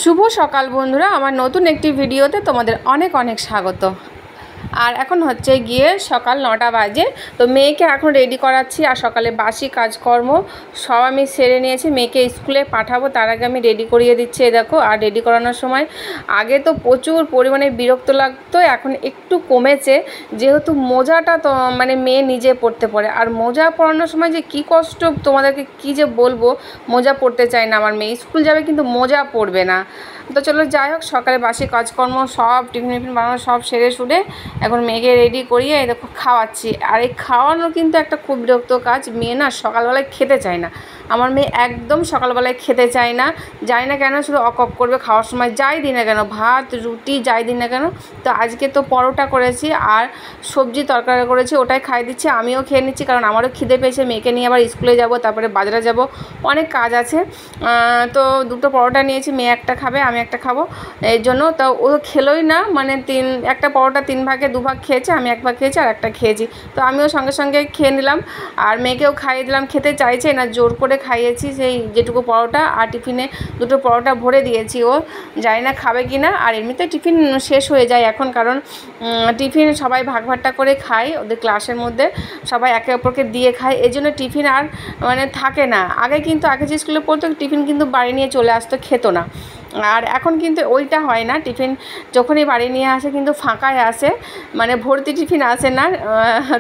শুভ সকাল বন্ধুরা, আমার নতুন একটি ভিডিওতে তোমাদের অনেক অনেক স্বাগত। আর এখন হচ্ছে গিয়ে সকাল 9টা বাজে। তো মেয়েকে এখন রেডি করাচ্ছি, আর সকালে বাসি কাজকর্ম সব আমি সেরে নিয়েছি। মেয়েকে স্কুলে পাঠাবো, তার আগে আমি রেডি করিয়ে দিচ্ছি। দেখো, আর রেডি করানোর সময় আগে তো প্রচুর পরিমাণে বিরক্ত লাগতো, এখন একটু কমেছে, যেহেতু মোজাটা তো মানে মেয়ে নিজে পরতে পারে। আর মোজা পরানোর সময় যে কী কষ্ট তোমাদেরকে কী যে বলবো। মোজা পরতে চায় না আমার মেয়ে, স্কুল যাবে কিন্তু মোজা পরবে না। তো চলো যাই হোক, সকালে বাসি কাজকর্ম সব টিফিন বানানো সব সেরে সুরে এখন মেয়েকে রেডি করিয়ে এই দেখো খাওয়াচ্ছি। আর এই খাওয়ানো কিন্তু একটা খুব বিরক্ত কাজ। মেয়ে না সকালবেলায় খেতে চায় না, আমার মেয়ে একদম সকালবেলায় খেতে চায় না। জানি না কেন, শুধু অকক করবে খাওয়ার সময়, যাই দিই না কেন, ভাত রুটি যাই দিই না কেন। তো আজকে তো পরোটা করেছি আর সবজি তরকারি করেছি, ওটাই খাই দিচ্ছি। আমিও খেয়ে নিচ্ছি, কারণ আমারও খিদে পেয়েছে। মেয়েকে নিয়ে আবার স্কুলে যাব, তারপরে বাজারে যাব, অনেক কাজ আছে। তো দুটো পরোটা নিয়েছি, মেয়ে একটা খাবে আমি একটা খাবো, এই জন্য। তো ও খেলোই না, মানে একটা পরোটা 3 ভাগে 2 ভাগ খেয়েছে, আমি 1 ভাগ খেয়েছি আর একটা খেয়েছি। তো আমিও সঙ্গে সঙ্গে খেয়ে নিলাম, আর মেয়েকেও খাইয়ে দিলাম। খেতে চাইছে না, জোর করে খাইয়েছি সেই যেটুকু পরোটা, আর টিফিনে 2টো পরোটা ভরে দিয়েছি। ও জানি না খাবে কি না। আর এমনিতে টিফিন শেষ হয়ে যায় এখন, কারণ টিফিন সবাই ভাগটা করে খায়, ওদের ক্লাসের মধ্যে সবাই একে অপরকে দিয়ে খায়, এই জন্য টিফিন আর মানে থাকে না। আগে যে স্কুলে পড়তো টিফিন কিন্তু বাড়ি নিয়ে চলে আসতো, খেত না। আর এখন কিন্তু ওইটা হয় না, টিফিন যখনই বাড়ি নিয়ে আসে কিন্তু ফাঁকায় আসে, মানে ভর্তি টিফিন আসে না।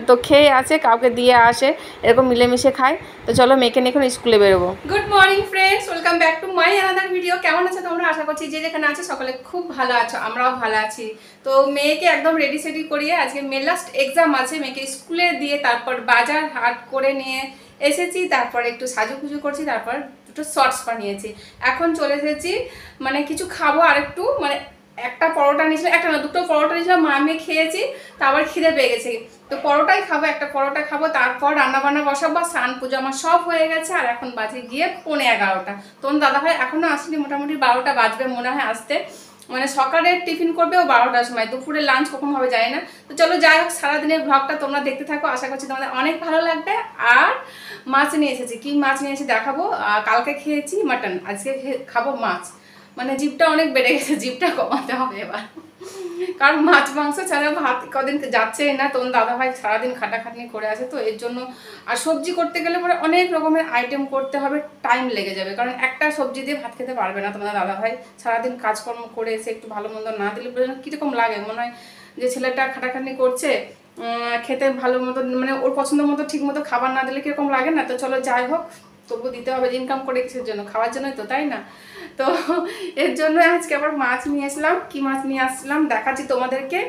তো খেয়ে আসে, কাউকে দিয়ে আসে, এরকম মিলেমিশে খায়। তো চলো মেয়েকে নিয়ে এখন স্কুলে বেরোবো। Good morning friends, welcome back to my another video. কেমন আছো তোমরা? আশা করছি যে যেখানে আছো সকলে খুব ভালো আছো, আমরাও ভালো আছি। তো মেয়েকে একদম রেডি সেডি করিয়ে, আজকে মেয়ের লাস্ট এক্সাম আছে, মেয়েকে স্কুলে দিয়ে তারপর বাজার হাট করে নিয়ে এসেছি, তারপর একটু সাজুগুজু করছি, তারপর দুটো শর্টস বানিয়েছি। এখন চলে এসেছি মানে কিছু খাবো, আর একটু মানে একটা পরোটা নিয়েছিলাম, একটা না 2টো পরোটা নিয়েছিলাম, মা আমি খেয়েছি, তারপর খিদে পেয়ে গেছে। তো পরোটাই খাবো, একটা পরোটা খাবো, তারপর রান্নাবান্না বসাবো, স্নান পুজো আমার সব হয়ে গেছে। আর এখন বাজে গিয়ে 11:45। তোমার দাদাভাই এখনও আসেনি, মোটামুটি 12টা বাজবে মনে হয় আসতে। মানে সকালে টিফিন করবে ও 12টার সময়, দুপুরে লাঞ্চ কখন হবে যায় না। তো চলো যাই হোক, সারাদিনের ভ্লগটা তোমরা দেখতে থাকো, আশা করছি তোমাদের অনেক ভালো লাগবে। আর মাছ নিয়ে এসেছি, কি মাছ নিয়ে এসে দেখাবো। কালকে খেয়েছি মাটন, আজকে খাবো মাছ। মানে জিভটা অনেক বেড়ে গেছে, জিভটা কমাতে হবে এবার, কারণ মাছ মাংস ছাড়া ভাত কদিন যাচ্ছেই না। তোমার দাদাভাই সারাদিন খাটাখাটনি করে আছে, তো এর জন্য। আর সবজি করতে গেলে পরে অনেক রকমের আইটেম করতে হবে, টাইম লেগে যাবে, কারণ একটা সবজি দিয়ে ভাত খেতে পারবে না তোমাদের দাদাভাই। সারাদিন কাজকর্ম করে এসে একটু ভালো মন্দ না দিলে কীরকম লাগে, মনে হয় যে ছেলেটা খাটাখাটনি করছে, খেতে ভালো মতো মানে ওর পছন্দ মতো ঠিক মতো খাবার না দিলে কীরকম লাগে না। তো চলো যাই হোক, তবু দিতে হবে, ইনকাম করে কিসের জন্য? খাওয়ার জন্যই তো, তাই না? তো এর জন্য আজকে আবার মাছ নিয়ে আসলাম। কি মাছ নিয়ে আসলাম দেখাচ্ছি তোমাদেরকে।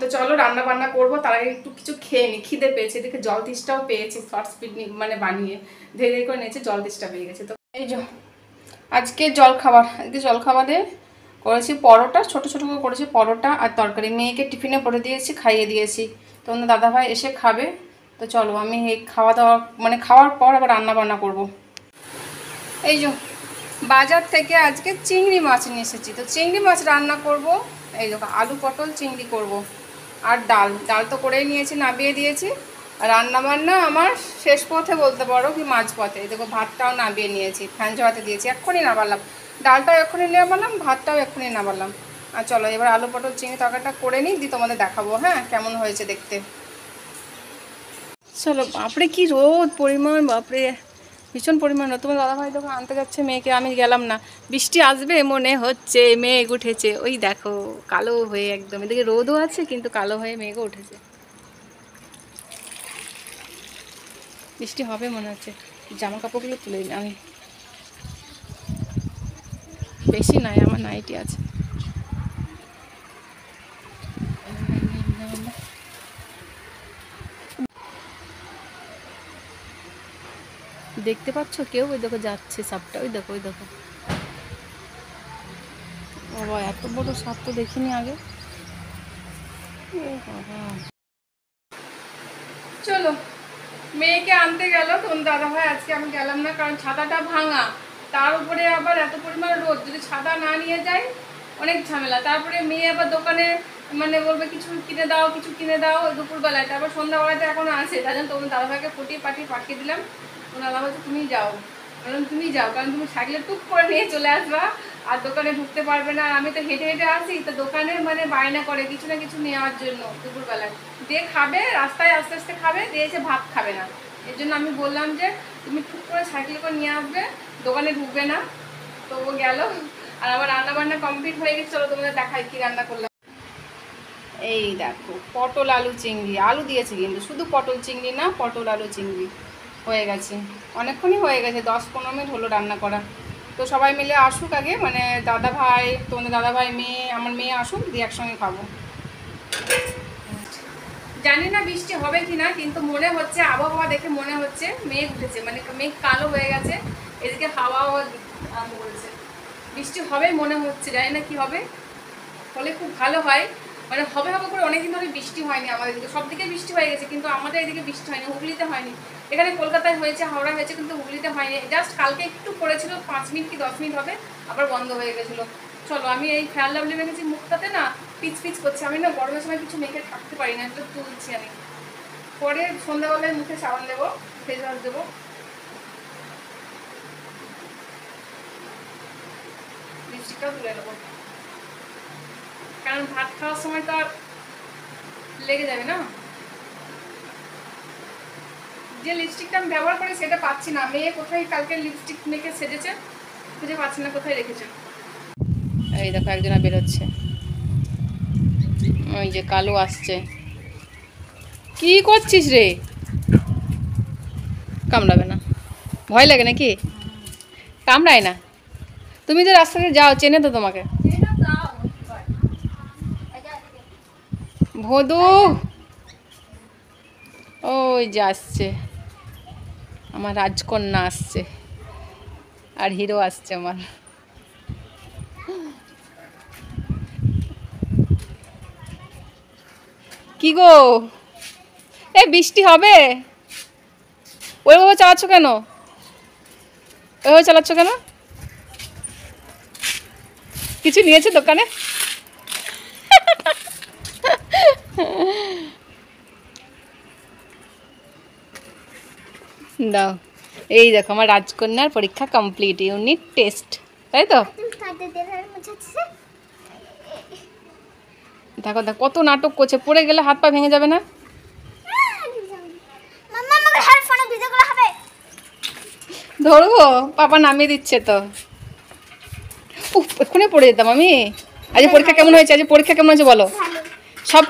তো চলো রান্না বান্না করবো, তার আগে একটু কিছু খেয়ে নিই, খিদে পেয়েছে। এদিকে জল তেষ্টাও পেয়েছি, শর্ট স্পিড মানে বানিয়ে ধীরে ধীরে করে নিয়েছে, জল তেষ্টা পেয়ে গেছে। তো এই যে আজকে জলখাবারে করেছি পরোটা, ছোটো ছোটো করে করেছি পরোটা আর তরকারি। মেয়েকে টিফিনে পরে দিয়েছি, খাইয়ে দিয়েছি। তোমাদের দাদাভাই এসে খাবে। তো চলো আমি এই খাওয়া দাওয়া মানে খাওয়ার পর আবার রান্না বান্না করবো। এই যে বাজার থেকে আজকে চিংড়ি মাছ নিয়ে এসেছি, তো চিংড়ি মাছ রান্না করব। এই দেখো আলু পটল চিংড়ি করব। আর ডাল তো করেই নিয়েছি, নামিয়ে দিয়েছি। রান্না বান্না আমার শেষ পথে বলতে পারো, কি মাঝ পথে। এই দেখো ভাতটাও নামিয়ে নিয়েছি, ফ্যান ঝরাতে দিয়েছি, এক্ষুনি নামালাম। ডালটাও এক্ষুনি নামালাম, ভাতটাও এক্ষুনি নামালাম। আর চলো এবার আলু পটল চিংড়ি তরকারিটা করে নিই, দিয়ে তোমাদের দেখাবো হ্যাঁ কেমন হয়েছে দেখতে। চলো, বাপরে কি রোদ পরিমাণ, বাপরে ভীষণ পরিমাণ। তোমার দাদাভাই যখন আনতে যাচ্ছে মেয়েকে, আমি গেলাম না। বৃষ্টি আসবে মনে হচ্ছে, মেঘ উঠেছে, ওই দেখো কালো হয়ে একদম। এদিকে রোদও আছে কিন্তু কালো হয়ে মেঘও উঠেছে, বৃষ্টি হবে মনে হচ্ছে। জামা কাপড়গুলো তুলে নিই আমি, বেশি নাই, আমার নাইটি আছে। দেখতে পাচ্ছ কেউ? ওই দেখো যাচ্ছে সাপটা, ওই দেখো বাবা, এত বড় সাপ তো দেখিনি আগে। চলো মেয়েকে আনতে গেল তোর দাদাভাই, আজকে আমি গেলাম না, কারণ ছাতাটা ভাঙা, তার উপরে আবার এত পরিমাণ রোদ, যদি ছাতা না নিয়ে যায় অনেক ঝামেলা। তারপরে মেয়ে আবার দোকানে মানে বলবে কিছু কিনে দাও দুপুরবেলায়, তারপর সন্ধ্যাবেলাতে এখনো আছে, তাই জন্য তোমার দাদাভাইকে পাঠিয়ে দিলাম। তোমার দাদা বলছে তুমি যাও, কারণ তুমি যাও, কারণ তুমি সাইকেলে টুক করে নিয়ে চলে আসবা আর দোকানে ঢুকতে পারবে না। আমি তো হেঁটে হেঁটে আসি, তো দোকানের মানে বায়না করে কিছু না কিছু নেওয়ার জন্য দুপুরবেলায়, দিয়ে খাবে রাস্তায় আস্তে আস্তে খাবে, দিয়ে এসে ভাত খাবে না। এর জন্য আমি বললাম যে তুমি টুক করে সাইকেল করে নিয়ে আসবে, দোকানে ঢুকবে না। তো ও গেল, আর আমার রান্না বান্না কমপ্লিট হয়ে গেছে। চলো তোমাদের দেখাই কি রান্না করলাম। এই দেখো পটল আলু চিংড়ি, আলু দিয়েছি কিন্তু, শুধু পটল চিংড়ি না, পটল আলু চিংড়ি হয়ে গেছে। অনেকক্ষণই হয়ে গেছে, 10-15 মিনিট হলো রান্না করা। তো সবাই মিলে আসুক আগে, মানে দাদা ভাই, তোমাদের দাদা ভাই, মেয়ে, আমার মেয়ে আসুক, দিয়ে একসঙ্গে খাবো। জানি না বৃষ্টি হবে কি না, কিন্তু মনে হচ্ছে, আবহাওয়া দেখে মনে হচ্ছে মেঘ উঠেছে, মানে মেঘ কালো হয়ে গেছে, এদিকে হাওয়াও আরম্ভ করেছে। বৃষ্টি হবে মনে হচ্ছে, জানি না কি হবে, হলে খুব ভালো হয়। মানে হবে হবে করে অনেকদিন ধরে বৃষ্টি হয়নি আমাদের দিকে, সব দিকে বৃষ্টি হয়ে গেছে কিন্তু আমাদের এদিকে বৃষ্টি হয়নি। হুগলিতে হয়নি, এখানে কলকাতায় হয়েছে, হাওড়া হয়েছে, কিন্তু হুগলিতে হয়নি। জাস্ট কালকে একটু পড়েছিল, 5 মিনিট কি 10 মিনিট হবে, আবার বন্ধ হয়ে গেছিলো। চলো, আমি এই খেয়াল লাভলি মেখেছি মুখটাতে না, পিচ পিচ করছে। আমি না গরমের সময় কিছু মেখে থাকতে পারি না, একটু তুলছি আমি। পরে সন্ধ্যাবেলায় মুখে সাবান দেবো, ফেস ওয়াশ দেবো। লিপস্টিকটাও তুলে নেবো, কারণ ভাত খাওয়ার সময় তো আর লেগে যাবে না। যে লিপস্টিকটা আমি ব্যবহার করি সেটা পাচ্ছি না। মেয়ে কোথায় কালকে লিপস্টিক মেখে সেজেছে, খুঁজে পাচ্ছি না কোথায় রেখেছে। এই দেখো একজনা বেরোচ্ছে, ওই যে কালো আসছে। কি করছিস রে? কামড়াবে না? ভয় লাগে নাকি? কামড়ায় না? তুমি যে রাস্তাতে যাও, চেনে তো তোমাকে। ভদু ওই যে আসছে, আমার রাজকন্যা আসছে, আর হিরো আসছে আমার। কি গো, এ বৃষ্টি হবে? ওইভাবে চালাচ্ছ কেন? ওইভাবে চালাচ্ছ কেন? কিছু নিয়েছে দোকানে? দাও, এই দেখো আমার রাজকন্যার পরীক্ষা কমপ্লিট, ইউনিট টেস্ট, তাই তো? দেখো দেখো কত নাটক করছে, পড়ে গেলে হাত পা ভেঙে যাবে না? ধরবো, পাপা নামিয়ে দিচ্ছে তো। এক্ষুনি পড়ে যেতাম আমি। আজ পরীক্ষা কেমন হয়েছে? আজ পরীক্ষা কেমন হয়েছে বলো? সব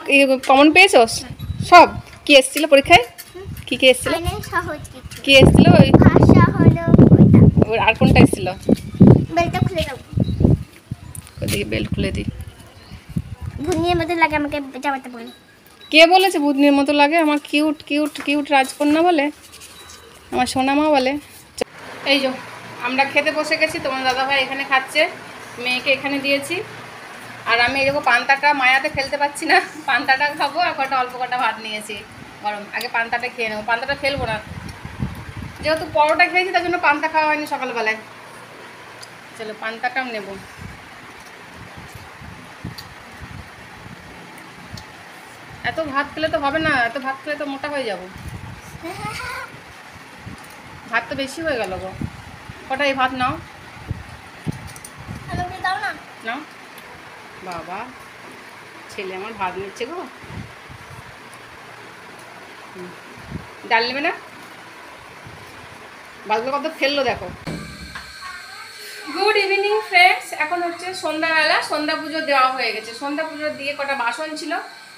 কমন পেয়েছো? সব? কি এসেছিল পরীক্ষায়? কি কি এসেছিল? কি এসেছিল? ওই আর কোনটা এসেছিল? বেল্টটা খুলে দাও। ওদিকে বেল্ট খুলে দিই। ভূতনির মতো লাগে আমাকে জামাতে বলে। কে বলেছে ভূতনির মতো লাগে? আমার কিউট কিউট কিউট রাজকন্যা বলে, আমার সোনামা বলে। এই যে আমরা খেতে বসে গেছি, তোমার দাদাভাই এখানে খাচ্ছে, মেয়েকে এখানে দিয়েছি। আর আমি এরকম পান্তাটা মায়াতে ফেলতে পারছি না, পান্তাটা খাবো, আর কটা অল্প কটা ভাত নিয়েছি গরম। আগে পান্তাটা খেয়ে নেবো, পান্তাটা ফেলবো না, যেহেতু পরোটা খেয়েছি তার জন্য পান্তা খাওয়া হয়নি সকালবেলায়। চলো পান্তাটাও নেব। এত ভাত খেলে তো হবে না, এত ভাত খেলে তো মোটা হয়ে যাব। ভাত তো বেশি হয়ে গেল গো। কটা এই ভাত নাও, নাও। বাবা, ছেলে আমার ভাত নিচ্ছে গো। ডাল নেবে না? ভাতগুলো কত ফেললো দেখো। গুড ইভিনিং ফ্রেন্ডস, এখন হচ্ছে সন্ধ্যাবেলা, সন্ধ্যা পুজো দেওয়া হয়ে গেছে। সন্ধ্যা পুজো দিয়ে কটা বাসন ছিল,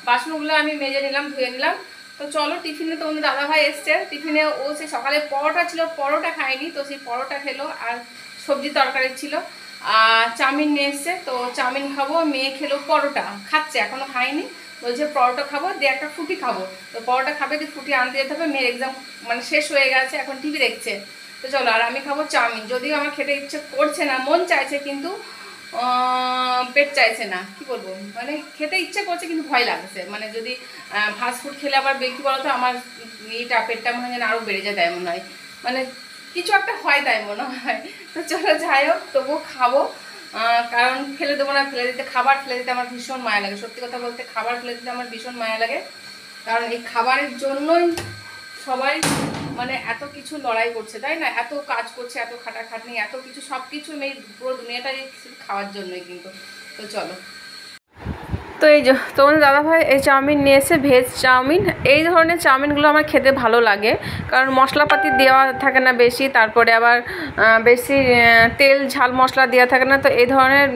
বাসনগুলো আমি মেজে নিলাম, ধুয়ে নিলাম। তো চলো টিফিনে, তো অন্য দাদাভাই এসছে, টিফিনে ও সে সকালে পরোটা ছিল, পরোটা খায়নি, তো সেই পরোটা খেলো, আর সবজি তরকারি ছিল, আর চাউমিন নিয়ে এসছে, তো চাউমিন খাবো। মেয়ে খেলো পরোটা, খাচ্ছে, এখনো খায়নি, বলছে পরোটা খাবো, দিয়ে একটা ফুটি খাবো। তো পরোটা খাবে, দিয়ে ফুটি আনতে যেতে হবে, মেয়ের এক্সাম মানে শেষ হয়ে গেছে, এখন টিভি দেখছে। তো চলো, আর আমি খাবো চাউমিন। যদিও আমার খেতে ইচ্ছে করছে না, মন চাইছে কিন্তু পেট চাইছে না, কি বলবো, মানে খেতে ইচ্ছে করছে কিন্তু ভয় লাগছে, মানে যদি ফাস্টফুড খেলে আবার কি বলতো, আমার এইটা পেটটা মনে হয় আরও বেড়ে যায়, তাই মনে হয়, মানে কিছু একটা হয় তাই মনে হয়। তো চলো যাই হোক, তবুও খাবো, কারণ ফেলে দেবো না, ফেলে দিতে, খাবার ফেলে দিতে আমার ভীষণ মায়া লাগে। সত্যি কথা বলতে খাবার ফেলে দিতে আমার ভীষণ মায়া লাগে, কারণ এই খাবারের জন্যই সবাই মানে এত কিছু লড়াই করছে, তাই না? এত কাজ করছে, এত খাটাখাটনি, এত কিছু, সব কিছু এই পুরো দুনিয়াটাই খাওয়ার জন্যই কিন্তু। তো চলো, তো এই যে তোমাদের দাদাভাই এই চাউমিন নিয়ে এসে, ভেজ চাউমিন। এই ধরনের চাউমিনগুলো আমার খেতে ভালো লাগে, কারণ মশলাপাতি দেওয়া থাকে না বেশি, তারপরে আবার বেশি তেল ঝাল মশলা দেওয়া থাকে না। তো এই ধরনের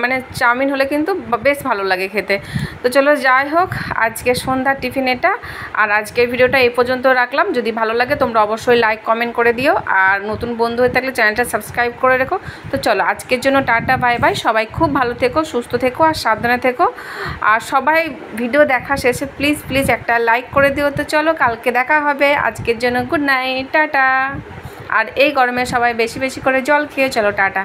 মানে চাউমিন হলে কিন্তু বেশ ভালো লাগে খেতে। তো চলো, যাই হোক, আজকে সন্ধ্যার টিফিন এটা। আর আজকের ভিডিওটা এই পর্যন্ত রাখলাম। যদি ভালো লাগে তোমরা অবশ্যই লাইক কমেন্ট করে দিও, আর নতুন বন্ধু হয়ে থাকলে চ্যানেলটা সাবস্ক্রাইব করে রেখো। তো চলো, আজকের জন্য টাটা, বাই বাই। সবাই খুব ভালো থেকো, সুস্থ থেকো আর সাবধানে থেকো। আর সবাই ভিডিও দেখা শেষে প্লিজ প্লিজ একটা লাইক করে দিও। তো চলো, কালকে দেখা হবে। আজকের জন্য গুড নাইট, টাটা। আর এই গরমে সবাই বেশি বেশি করে জল খেয়ে চলো, টাটা।